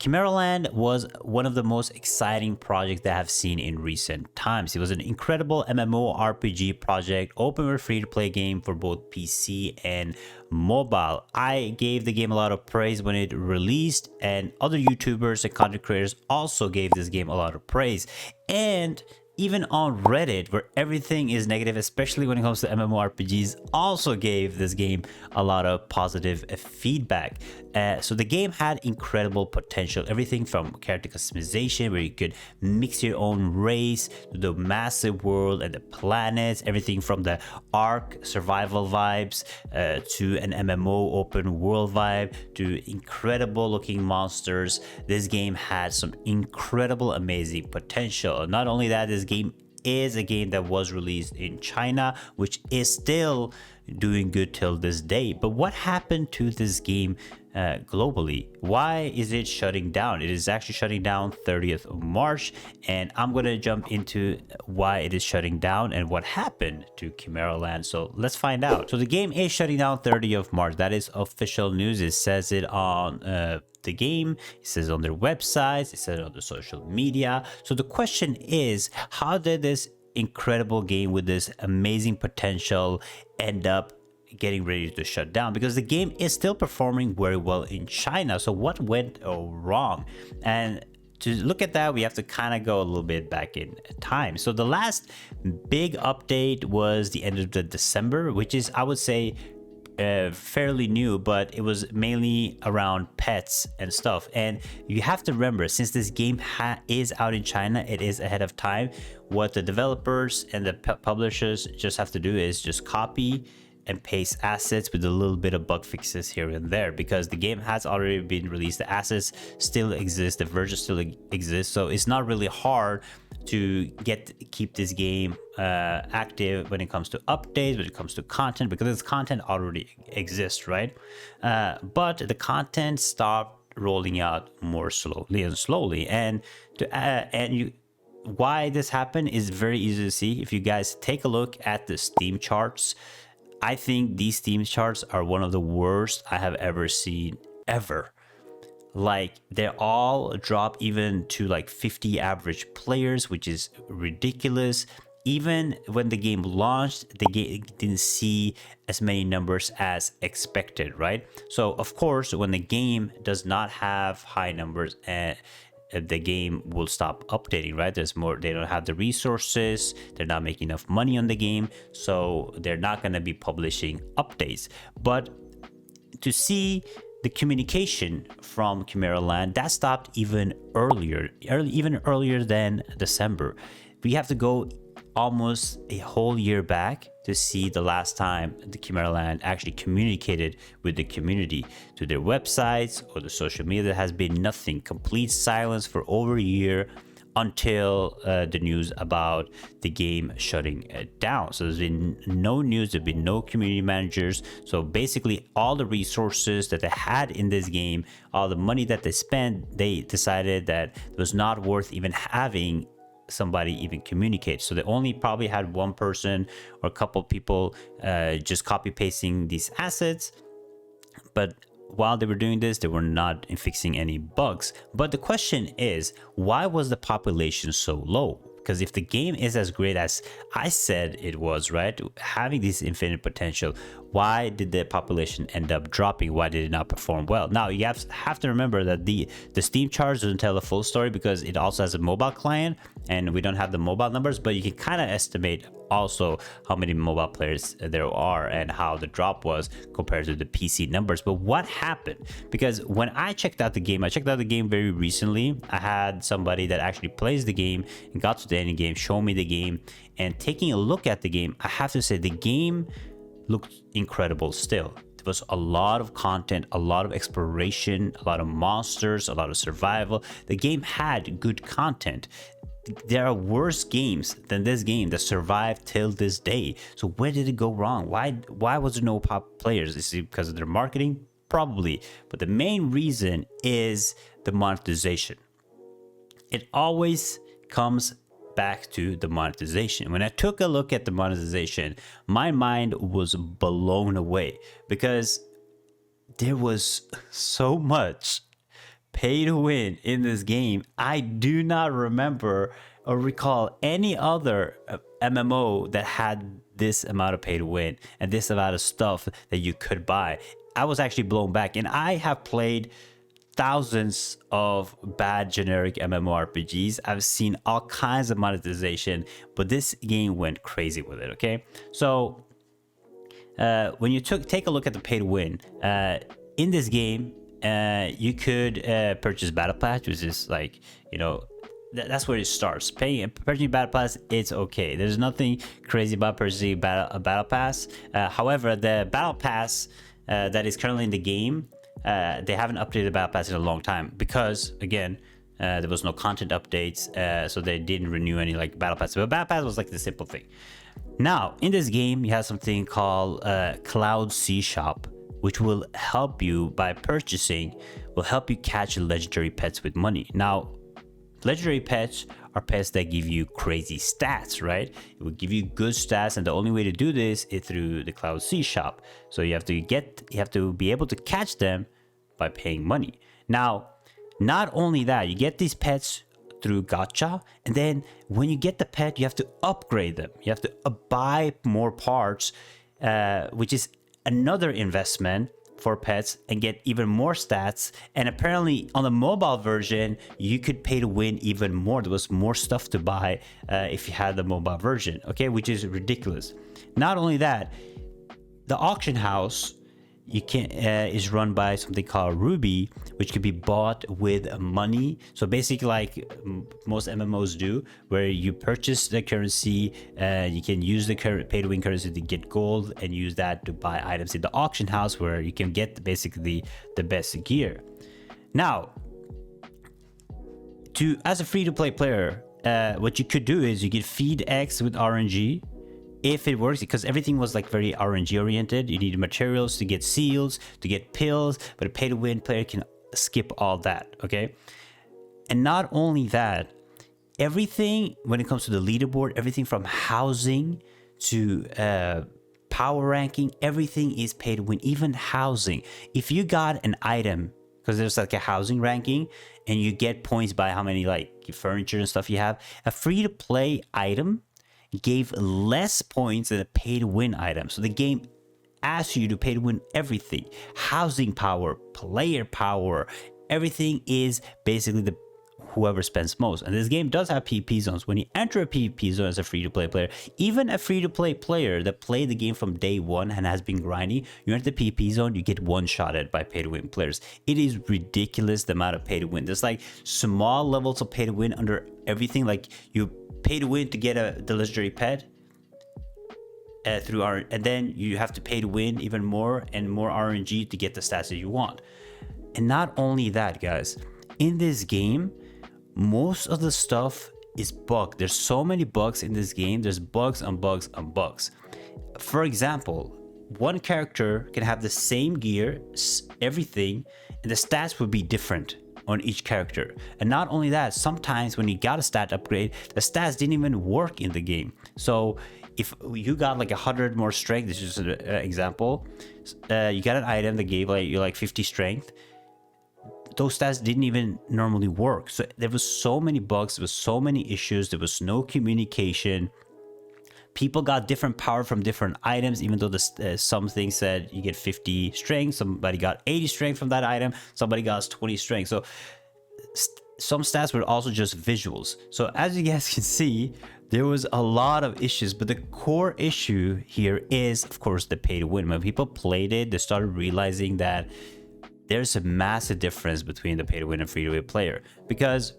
Chimeraland was one of the most exciting projects that I've seen in recent times. It was an incredible MMORPG project, open world free-to-play game for both PC and mobile. I gave the game a lot of praise when it released, and other YouTubers and content creators also gave this game a lot of praise. And even on Reddit, where everything is negative, especially when it comes to MMORPGs, also gave this game a lot of positive feedback. So the game had incredible potential. Everything from character customization, where you could mix your own race, to the massive world and the planets, everything from the Ark survival vibes to an MMO open world vibe, to incredible looking monsters. This game had some incredible, amazing potential. Not only that, this game is a game that was released in China, which is still doing good till this day. But what happened to this game globally? Why is it shutting down? It is actually shutting down 30th of March, and I'm going to jump into why it is shutting down and what happened to Chimeraland. So let's find out. So the game is shutting down 30th of March. That is official news. It says it on the game, it says on their websites, it says on the social media. So the question is, how did this incredible game with this amazing potential end up getting ready to shut down? Because the game is still performing very well in China. So what went wrong? And to look at that, we have to kind of go a little bit back in time. So the last big update was the end of the December, which is, I would say, fairly new, but it was mainly around pets and stuff. And you have to remember, since this game is out in China, it is ahead of time. What the developers and the publishers just have to do is just copy and paste assets with a little bit of bug fixes here and there, because the game has already been released. The assets still exist, the version still exists, so it's not really hard to keep this game active when it comes to updates, when it comes to content, because this content already exists, right? But the content stopped rolling out more slowly, and why this happened is very easy to see. If you guys take a look at the Steam charts, I think these Steam charts are one of the worst I have ever seen, ever. Like, they all drop even to like 50 average players, which is ridiculous. Even when the game launched, the game didn't see as many numbers as expected, right? So of course, when the game does not have high numbers, the game will stop updating, right? There's more, they don't have the resources, they're not making enough money on the game, so they're not going to be publishing updates. But to see the communication from Chimeraland, that stopped even earlier than December. We have to go almost a whole year back to see the last time the Chimeraland actually communicated with the community, to their websites or the social media. There has been nothing, complete silence for over a year, until the news about the game shutting down. So there's been no news, there's been no community managers. So basically all the resources that they had in this game, all the money that they spent, they decided that it was not worth even having somebody even communicate. So they only probably had one person or a couple people just copy pasting these assets. But while they were doing this, they were not fixing any bugs. But the question is, why was the population so low? Because if the game is as great as I said it was, right, having this infinite potential, why did the population end up dropping? Why did it not perform well? Now, you have to remember that the Steam charts doesn't tell the full story, because it also has a mobile client, and we don't have the mobile numbers, but you can kind of estimate also how many mobile players there are and how the drop was compared to the PC numbers. But what happened? Because when I checked out the game, very recently. I had somebody that actually plays the game and got to the end game show me the game, and taking a look at the game, I have to say the game looked incredible still. There was a lot of content, a lot of exploration, a lot of monsters, a lot of survival. The game had good content. There are worse games than this game that survived till this day. So where did it go wrong? Why was there no pop players? Is it because of their marketing? Probably. But the main reason is the monetization. It always comes back to the monetization. When I took a look at the monetization, my mind was blown away, because there was so much pay to win in this game. I do not remember or recall any other MMO that had this amount of pay to win and this amount of stuff that you could buy. I was actually blown back, and I have played thousands of bad generic MMORPGs. I've seen all kinds of monetization, but this game went crazy with it. Okay, so when you take a look at the pay to win in this game, you could purchase battle pass, which is like, you know, that's where it starts. Purchasing battle pass, it's okay. There's nothing crazy about purchasing a battle pass. However, the battle pass that is currently in the game, they haven't updated the battle pass in a long time because, again, there was no content updates, so they didn't renew any like battle pass. But battle pass was like the simple thing. Now in this game, you have something called Cloud Sea Shop, which will help you by purchasing, will help you catch legendary pets with money. Now, legendary pets are pets that give you crazy stats, right? It will give you good stats, and the only way to do this is through the Cloud Sea Shop. So you have to be able to catch them by paying money. Now, not only that, you get these pets through gacha, and then when you get the pet, you have to upgrade them. You have to buy more parts, which is another investment for pets, and get even more stats. And apparently on the mobile version, you could pay to win even more. There was more stuff to buy if you had the mobile version, okay, which is ridiculous. Not only that, the auction house is run by something called Ruby, which can be bought with money. So basically, like most MMOs do, where you purchase the currency, you can use the pay to win currency to get gold and use that to buy items in the auction house, where you can get basically the best gear. Now, as a free-to-play player, what you could do is you could feed X with RNG. If it works, because everything was like very RNG oriented, you need materials to get seals, to get pills, but a pay to win player can skip all that, okay? And not only that, everything when it comes to the leaderboard, everything from housing to power ranking, everything is pay to win, even housing. If you got an item, because there's like a housing ranking, and you get points by how many like furniture and stuff you have, a free to play item gave less points than a pay to win item. So the game asks you to pay to win everything. Housing power, player power, everything is basically the whoever spends most. And this game does have PvP zones. When you enter a PvP zone as a free-to-play player, even a free-to-play player that played the game from day one and has been grinding, you enter the PvP zone, you get one-shotted by pay-to-win players. It is ridiculous the amount of pay-to-win. There's like small levels of pay-to-win under everything. Like you pay to win to get the legendary pet and then you have to pay to win even more and more RNG to get the stats that you want. And not only that, guys, in this game, most of the stuff is bugged. There's so many bugs in this game. There's bugs on bugs on bugs. For example, one character can have the same gear, everything, and the stats would be different on each character. And not only that, sometimes when you got a stat upgrade, the stats didn't even work in the game. So if you got like 100 more strength, this is an example, you got an item that gave you like 50 strength, those stats didn't even normally work. So there was so many bugs, there was so many issues, there was no communication. People got different power from different items, even though some things said you get 50 strength, somebody got 80 strength from that item, somebody got 20 strength. So some stats were also just visuals. So as you guys can see, there was a lot of issues, but the core issue here is, of course, the pay to win. When people played it, they started realizing that there's a massive difference between the pay to win and free to win player. Because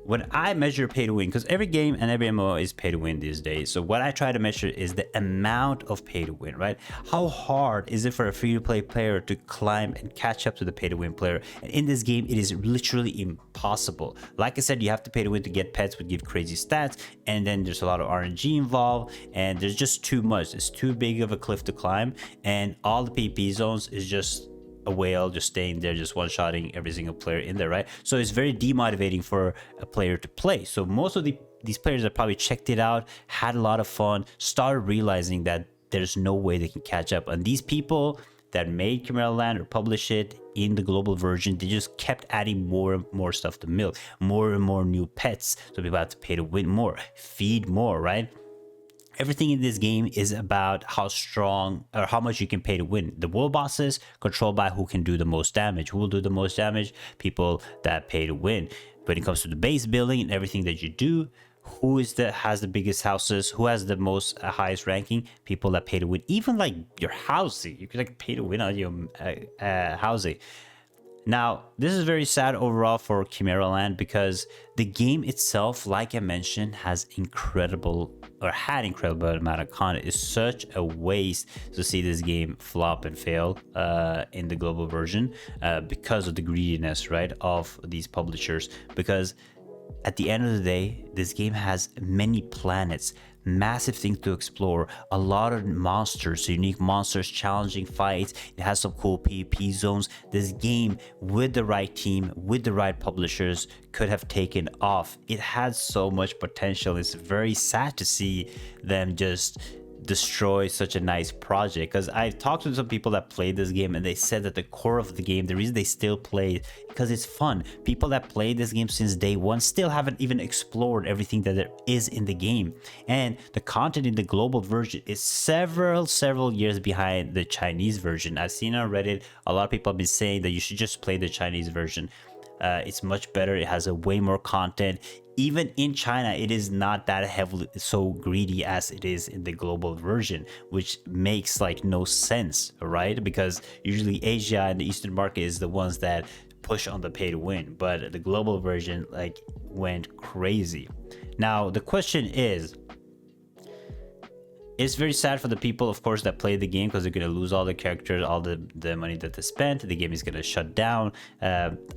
when I measure pay to win, because every game and every MMO is pay to win these days. So what I try to measure is the amount of pay to win, right? How hard is it for a free to play player to climb and catch up to the pay to win player? And in this game, it is literally impossible. Like I said, you have to pay to win to get pets, would give crazy stats. And then there's a lot of RNG involved, and there's just too much. It's too big of a cliff to climb. And all the PvP zones is just a whale just staying there, just one-shotting every single player in there, right? So it's very demotivating for a player to play. So most of these players that probably checked it out, had a lot of fun, started realizing that there's no way they can catch up. And these people, that made Chimeraland or published it in the global version, they just kept adding more and more stuff to milk, more and more new pets. So people have to pay to win more, feed more, right? Everything in this game is about how strong or how much you can pay to win. The world bosses controlled by who can do the most damage. Who will do the most damage? People that pay to win. When it comes to the base building and everything that you do, who has the biggest houses? Who has the most highest ranking? People that pay to win. Even like your housing, you can like pay to win on your housing. Now, this is very sad overall for Chimeraland because the game itself, like I mentioned, had incredible amount of content. It's such a waste to see this game flop and fail in the global version because of the greediness, right, of these publishers. Because at the end of the day, this game has many planets, massive things to explore, a lot of monsters, unique monsters, challenging fights. It has some cool PvP zones. This game, with the right team, with the right publishers, could have taken off. It had so much potential. It's very sad to see them just destroy such a nice project, because I've talked to some people that played this game and they said that the core of the game, the reason they still play, because it's fun. People that played this game since day one still haven't even explored everything that there is in the game, and the content in the global version is several years behind the Chinese version. I've seen on Reddit a lot of people have been saying that you should just play the Chinese version. It's much better. It has a way more content. Even in China, it is not that heavily so greedy as it is in the global version, which makes like no sense, right? Because usually Asia and the Eastern market is the ones that push on the pay to win, but the global version like went crazy. Now the question is, it's very sad for the people, of course, that play the game, because they're going to lose all the characters, all the money that they spent. The game is going to shut down.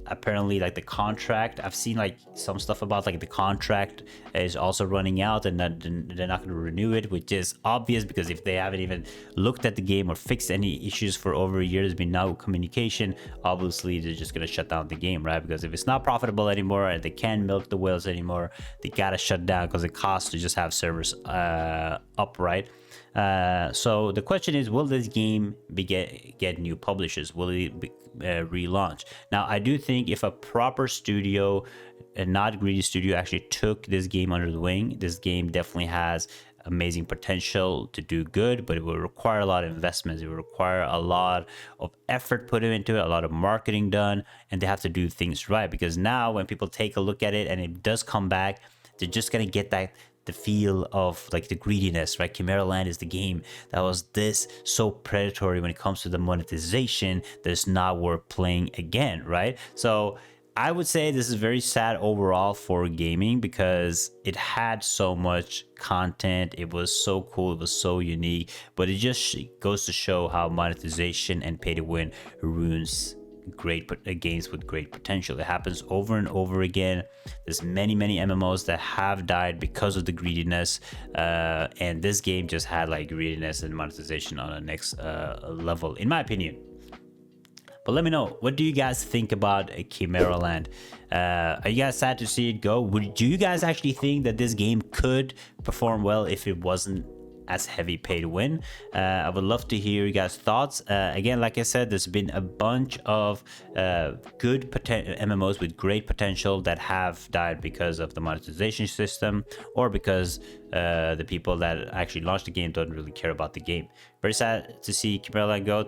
Apparently, like the contract, I've seen like some stuff about like the contract is also running out and they're not going to renew it, which is obvious because if they haven't even looked at the game or fixed any issues for over a year, there's been no communication. Obviously, they're just going to shut down the game, right? Because if it's not profitable anymore and they can't milk the whales anymore, they got to shut down because it costs to just have servers up, right? So the question is, will this game get new publishers? Will it be, relaunch? Now, I do think if a proper studio, a not greedy studio, actually took this game under the wing, this game definitely has amazing potential to do good, but it will require a lot of investments. It will require a lot of effort put into it, a lot of marketing done, and they have to do things right, because now when people take a look at it and it does come back, they're just gonna get the feel of like the greediness, right? Chimeraland is the game that was this so predatory when it comes to the monetization that it's not worth playing again, right? So I would say this is very sad overall for gaming, because it had so much content, it was so cool, it was so unique, but it just goes to show how monetization and pay to win ruins great games with great potential. It happens over and over again. There's many MMOs that have died because of the greediness, and this game just had like greediness and monetization on the next level, in my opinion. But let me know, what do you guys think about Chimeraland? Are you guys sad to see it go? Do you guys actually think that this game could perform well if it wasn't as heavy pay to win? I would love to hear you guys' thoughts. Again, like I said, there's been a bunch of good MMOs with great potential that have died because of the monetization system, or because the people that actually launched the game don't really care about the game. Very sad to see Chimeraland go.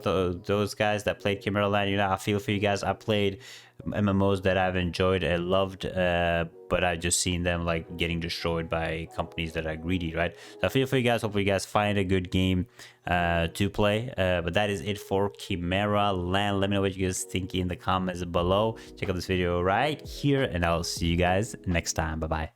Those guys that played Chimeraland, you know, I feel for you guys. I played MMOs that I've enjoyed and loved, but I've just seen them like getting destroyed by companies that are greedy, right? So I feel for you guys. Hopefully you guys find a good game to play. But that is it for Chimeraland. Let me know what you guys think in the comments below. Check out this video right here, and I'll see you guys next time. Bye bye.